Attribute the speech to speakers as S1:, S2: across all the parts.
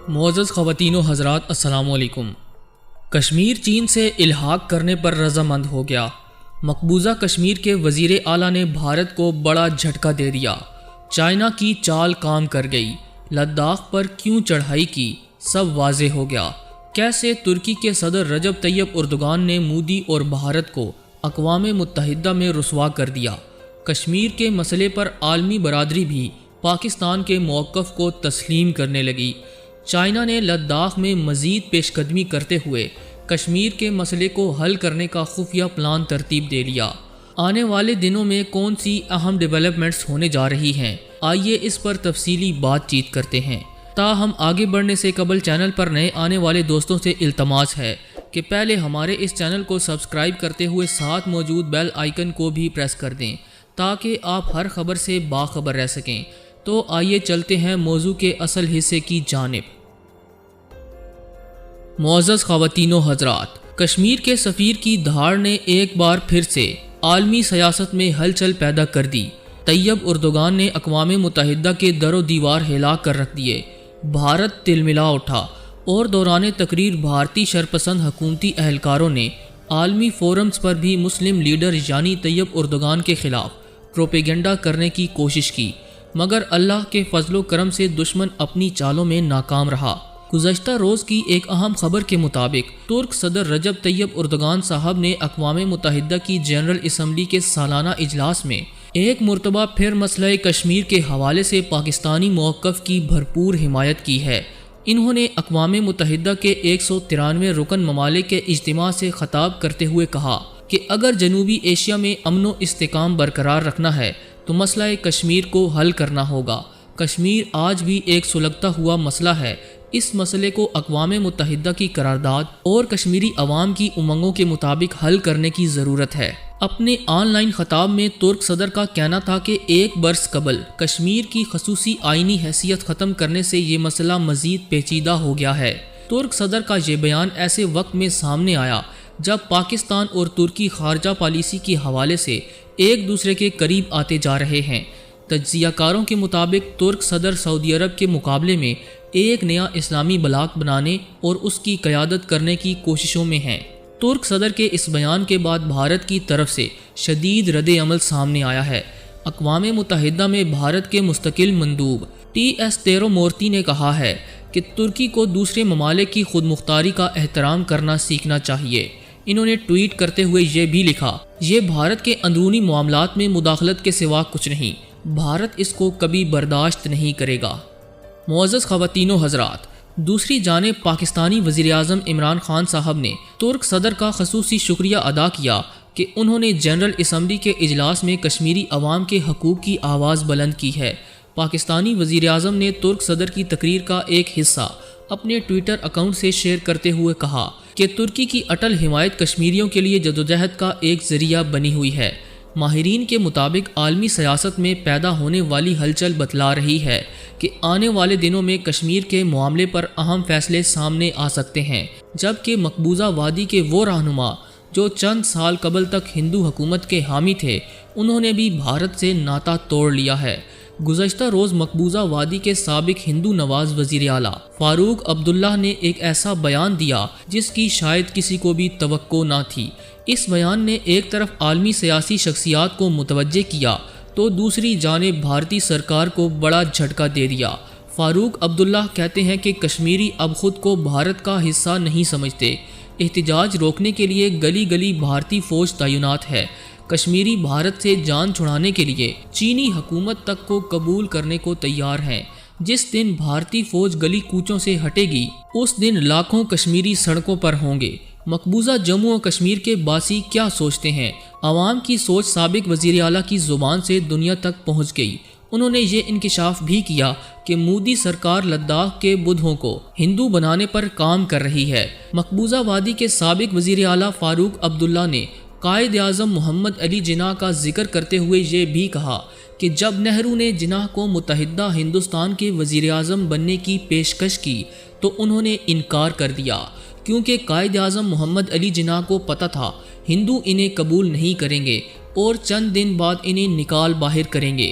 S1: معزز خواتین و حضرات، السلام علیکم۔ کشمیر چین سے الحاق کرنے پر رضامند ہو گیا۔ مقبوضہ کشمیر کے وزیر اعلیٰ نے بھارت کو بڑا جھٹکا دے دیا۔ چائنا کی چال کام کر گئی۔ لداخ پر کیوں چڑھائی کی، سب واضح ہو گیا۔ کیسے ترکی کے صدر رجب طیب اردوغان نے مودی اور بھارت کو اقوام متحدہ میں رسوا کر دیا۔ کشمیر کے مسئلے پر عالمی برادری بھی پاکستان کے موقف کو تسلیم کرنے لگی۔ چائنا نے لداخ میں مزید پیش قدمی کرتے ہوئے کشمیر کے مسئلے کو حل کرنے کا خفیہ پلان ترتیب دے لیا۔ آنے والے دنوں میں کون سی اہم ڈیولپمنٹس ہونے جا رہی ہیں، آئیے اس پر تفصیلی بات چیت کرتے ہیں۔ تاہم آگے بڑھنے سے قبل چینل پر نئے آنے والے دوستوں سے التماس ہے کہ پہلے ہمارے اس چینل کو سبسکرائب کرتے ہوئے ساتھ موجود بیل آئیکن کو بھی پریس کر دیں تاکہ آپ ہر خبر سے باخبر رہ سکیں۔ تو آئیے چلتے ہیں موضوع کے اصل حصے کی جانب۔ معزز خواتین و حضرات، کشمیر کے سفیر کی دھاڑ نے ایک بار پھر سے عالمی سیاست میں ہلچل پیدا کر دی۔ طیب اردوغان نے اقوام متحدہ کے در و دیوار ہلا کر رکھ دیے۔ بھارت تلملا اٹھا اور دوران تقریر بھارتی شرپسند حکومتی اہلکاروں نے عالمی فورمز پر بھی مسلم لیڈر یعنی طیب اردوغان کے خلاف پروپیگنڈا کرنے کی کوشش کی، مگر اللہ کے فضل و کرم سے دشمن اپنی چالوں میں ناکام رہا۔ گزشتہ روز کی ایک اہم خبر کے مطابق ترک صدر رجب طیب اردوغان صاحب نے اقوام متحدہ کی جنرل اسمبلی کے سالانہ اجلاس میں ایک مرتبہ پھر مسئلہ کشمیر کے حوالے سے پاکستانی موقف کی بھرپور حمایت کی ہے۔ انہوں نے اقوام متحدہ کے 193 رکن ممالک کے اجتماع سے خطاب کرتے ہوئے کہا کہ اگر جنوبی ایشیا میں امن و استحکام برقرار رکھنا ہے تو مسئلہ کشمیر کو حل کرنا ہوگا۔ کشمیر آج بھی ایک سلگتا ہوا مسئلہ ہے۔ اس مسئلے کو اقوام متحدہ کی قرارداد اور کشمیری عوام کی امنگوں کے مطابق حل کرنے کی ضرورت ہے۔ اپنے آن لائن خطاب میں ترک صدر کا کہنا تھا کہ ایک برس قبل کشمیر کی خصوصی آئینی حیثیت ختم کرنے سے یہ مسئلہ مزید پیچیدہ ہو گیا ہے۔ ترک صدر کا یہ بیان ایسے وقت میں سامنے آیا جب پاکستان اور ترکی خارجہ پالیسی کے حوالے سے ایک دوسرے کے قریب آتے جا رہے ہیں۔ تجزیہ کاروں کے مطابق ترک صدر سعودی عرب کے مقابلے میں ایک نیا اسلامی بلاک بنانے اور اس کی قیادت کرنے کی کوششوں میں ہیں۔ ترک صدر کے اس بیان کے بعد بھارت کی طرف سے شدید رد عمل سامنے آیا ہے۔ اقوام متحدہ میں بھارت کے مستقل مندوب TS تیرومورتی نے کہا ہے کہ ترکی کو دوسرے ممالک کی خود مختاری کا احترام کرنا سیکھنا چاہیے۔ انہوں نے ٹویٹ کرتے ہوئے یہ بھی لکھا، یہ بھارت کے اندرونی معاملات میں مداخلت کے سوا کچھ نہیں، بھارت اس کو کبھی برداشت نہیں کرے گا۔ معزز خواتین و حضرات، دوسری جانب پاکستانی وزیراعظم عمران خان صاحب نے ترک صدر کا خصوصی شکریہ ادا کیا کہ انہوں نے جنرل اسمبلی کے اجلاس میں کشمیری عوام کے حقوق کی آواز بلند کی ہے۔ پاکستانی وزیراعظم نے ترک صدر کی تقریر کا ایک حصہ اپنے ٹویٹر اکاؤنٹ سے شیئر کرتے ہوئے کہا کہ ترکی کی اٹل حمایت کشمیریوں کے لیے جدوجہد کا ایک ذریعہ بنی ہوئی ہے۔ ماہرین کے مطابق عالمی سیاست میں پیدا ہونے والی ہلچل بتلا رہی ہے کہ آنے والے دنوں میں کشمیر کے معاملے پر اہم فیصلے سامنے آ سکتے ہیں، جبکہ مقبوضہ وادی کے وہ رہنما جو چند سال قبل تک ہندو حکومت کے حامی تھے، انہوں نے بھی بھارت سے ناطہ توڑ لیا ہے۔ گزشتہ روز مقبوضہ وادی کے سابق ہندو نواز وزیر اعلیٰ فاروق عبداللہ نے ایک ایسا بیان دیا جس کی شاید کسی کو بھی توقع نہ تھی۔ اس بیان نے ایک طرف عالمی سیاسی شخصیات کو متوجہ کیا تو دوسری جانب بھارتی سرکار کو بڑا جھٹکا دے دیا۔ فاروق عبداللہ کہتے ہیں کہ کشمیری اب خود کو بھارت کا حصہ نہیں سمجھتے۔ احتجاج روکنے کے لیے گلی گلی بھارتی فوج تعینات ہے۔ کشمیری بھارت سے جان چھڑانے کے لیے چینی حکومت تک کو قبول کرنے کو تیار ہیں۔ جس دن بھارتی فوج گلی کوچوں سے ہٹے گی اس دن لاکھوں کشمیری سڑکوں پر ہوں گے۔ مقبوضہ جموں و کشمیر کے باسی کیا سوچتے ہیں؟ عوام کی سوچ سابق وزیر اعلیٰ کی زبان سے دنیا تک پہنچ گئی۔ انہوں نے یہ انکشاف بھی کیا کہ مودی سرکار لداخ کے بدھوں کو ہندو بنانے پر کام کر رہی ہے۔ مقبوضہ وادی کے سابق وزیر اعلیٰ فاروق عبداللہ نے قائد اعظم محمد علی جناح کا ذکر کرتے ہوئے یہ بھی کہا کہ جب نہرو نے جناح کو متحدہ ہندوستان کے وزیر اعظم بننے کی پیشکش کی تو انہوں نے انکار کر دیا، کیونکہ قائد اعظم محمد علی جناح کو پتہ تھا ہندو انہیں قبول نہیں کریں گے اور چند دن بعد انہیں نکال باہر کریں گے۔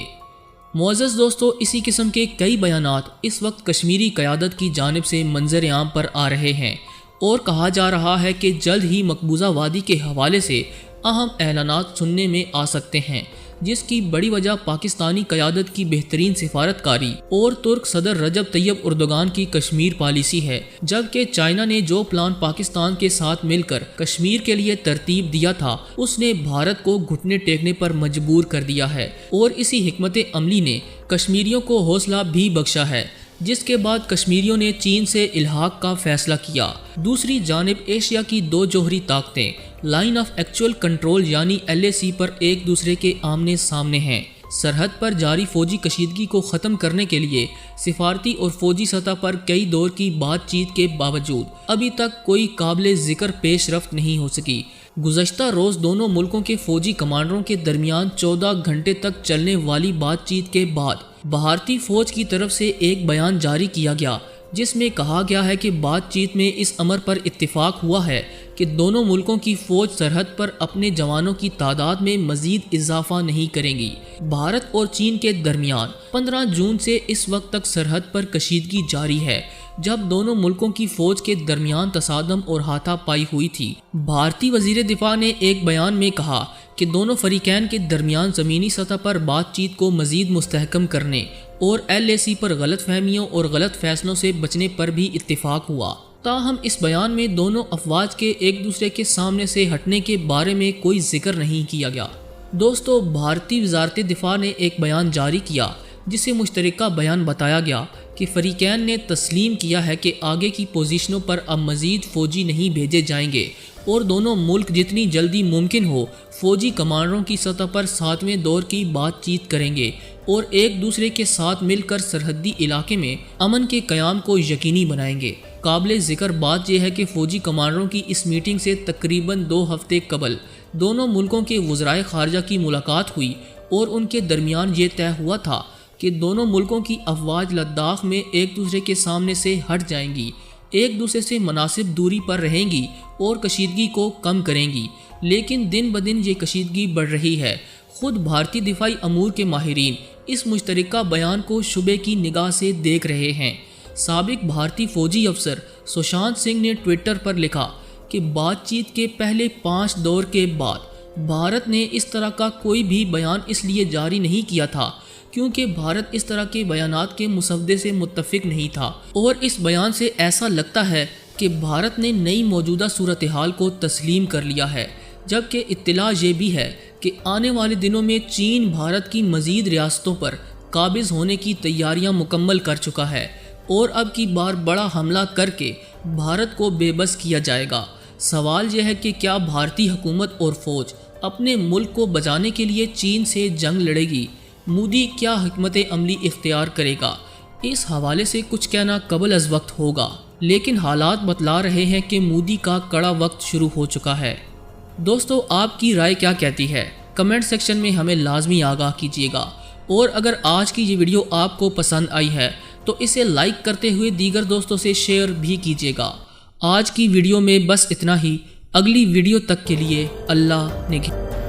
S1: معزز دوستو، اسی قسم کے کئی بیانات اس وقت کشمیری قیادت کی جانب سے منظر عام پر آ رہے ہیں اور کہا جا رہا ہے کہ جلد ہی مقبوضہ وادی کے حوالے سے اہم اعلانات سننے میں آ سکتے ہیں، جس کی بڑی وجہ پاکستانی قیادت کی بہترین سفارتکاری اور ترک صدر رجب طیب اردوغان کی کشمیر پالیسی ہے، جبکہ چائنا نے جو پلان پاکستان کے ساتھ مل کر کشمیر کے لیے ترتیب دیا تھا اس نے بھارت کو گھٹنے ٹیکنے پر مجبور کر دیا ہے، اور اسی حکمت عملی نے کشمیریوں کو حوصلہ بھی بخشا ہے، جس کے بعد کشمیریوں نے چین سے الحاق کا فیصلہ کیا۔ دوسری جانب ایشیا کی دو جوہری طاقتیں لائن آف ایکچوئل کنٹرول یعنی LAC پر ایک دوسرے کے آمنے سامنے ہیں۔ سرحد پر جاری فوجی کشیدگی کو ختم کرنے کے لیے سفارتی اور فوجی سطح پر کئی دور کی بات چیت کے باوجود ابھی تک کوئی قابل ذکر پیش رفت نہیں ہو سکی۔ گزشتہ روز دونوں ملکوں کے فوجی کمانڈروں کے درمیان 14 گھنٹے تک چلنے والی بات چیت کے بعد بھارتی فوج کی طرف سے ایک بیان جاری کیا گیا، جس میں کہا گیا ہے کہ بات چیت میں اس امر پر اتفاق ہوا ہے کہ دونوں ملکوں کی فوج سرحد پر اپنے جوانوں کی تعداد میں مزید اضافہ نہیں کریں گی۔ بھارت اور چین کے درمیان 15 جون سے اس وقت تک سرحد پر کشیدگی جاری ہے، جب دونوں ملکوں کی فوج کے درمیان تصادم اور ہاتھا پائی ہوئی تھی۔ بھارتی وزیر دفاع نے ایک بیان میں کہا کہ دونوں فریقین کے درمیان زمینی سطح پر بات چیت کو مزید مستحکم کرنے اور LAC پر غلط فہمیوں اور غلط فیصلوں سے بچنے پر بھی اتفاق ہوا۔ تاہم اس بیان میں دونوں افواج کے ایک دوسرے کے سامنے سے ہٹنے کے بارے میں کوئی ذکر نہیں کیا گیا۔ دوستو، بھارتی وزارت دفاع نے ایک بیان جاری کیا جسے مشترکہ بیان بتایا گیا کہ فریقین نے تسلیم کیا ہے کہ آگے کی پوزیشنوں پر اب مزید فوجی نہیں بھیجے جائیں گے اور دونوں ملک جتنی جلدی ممکن ہو فوجی کمانڈروں کی سطح پر 7ویں دور کی بات چیت کریں گے اور ایک دوسرے کے ساتھ مل کر سرحدی علاقے میں امن کے قیام کو یقینی بنائیں گے۔ قابل ذکر بات یہ ہے کہ فوجی کمانڈروں کی اس میٹنگ سے تقریباً 2 ہفتے قبل دونوں ملکوں کے وزرائے خارجہ کی ملاقات ہوئی اور ان کے درمیان یہ طے ہوا تھا کہ دونوں ملکوں کی افواج لداخ میں ایک دوسرے کے سامنے سے ہٹ جائیں گی، ایک دوسرے سے مناسب دوری پر رہیں گی اور کشیدگی کو کم کریں گی، لیکن دن بدن یہ کشیدگی بڑھ رہی ہے۔ خود بھارتی دفاعی امور کے ماہرین اس مشترکہ بیان کو شبے کی نگاہ سے دیکھ رہے ہیں۔ سابق بھارتی فوجی افسر سشانت سنگھ نے ٹویٹر پر لکھا کہ بات چیت کے پہلے 5 دور کے بعد بھارت نے اس طرح کا کوئی بھی بیان اس لیے جاری نہیں کیا تھا کیونکہ بھارت اس طرح کے بیانات کے مسودے سے متفق نہیں تھا، اور اس بیان سے ایسا لگتا ہے کہ بھارت نے نئی موجودہ صورتحال کو تسلیم کر لیا ہے، جبکہ اطلاع یہ بھی ہے کہ آنے والے دنوں میں چین بھارت کی مزید ریاستوں پر قابض ہونے کی تیاریاں مکمل کر چکا ہے اور اب کی بار بڑا حملہ کر کے بھارت کو بے بس کیا جائے گا۔ سوال یہ ہے کہ کیا بھارتی حکومت اور فوج اپنے ملک کو بچانے کے لیے چین سے جنگ لڑے گی؟ مودی کیا حکمت عملی اختیار کرے گا؟ اس حوالے سے کچھ کہنا قبل از وقت ہوگا، لیکن حالات بتلا رہے ہیں کہ مودی کا کڑا وقت شروع ہو چکا ہے۔ دوستو، آپ کی رائے کیا کہتی ہے؟ کمنٹ سیکشن میں ہمیں لازمی آگاہ کیجیے گا، اور اگر آج کی یہ ویڈیو آپ کو پسند آئی ہے تو اسے لائک کرتے ہوئے دیگر دوستوں سے شیئر بھی کیجیے گا۔ آج کی ویڈیو میں بس اتنا ہی۔ اگلی ویڈیو تک کے لیے اللہ نگہبان۔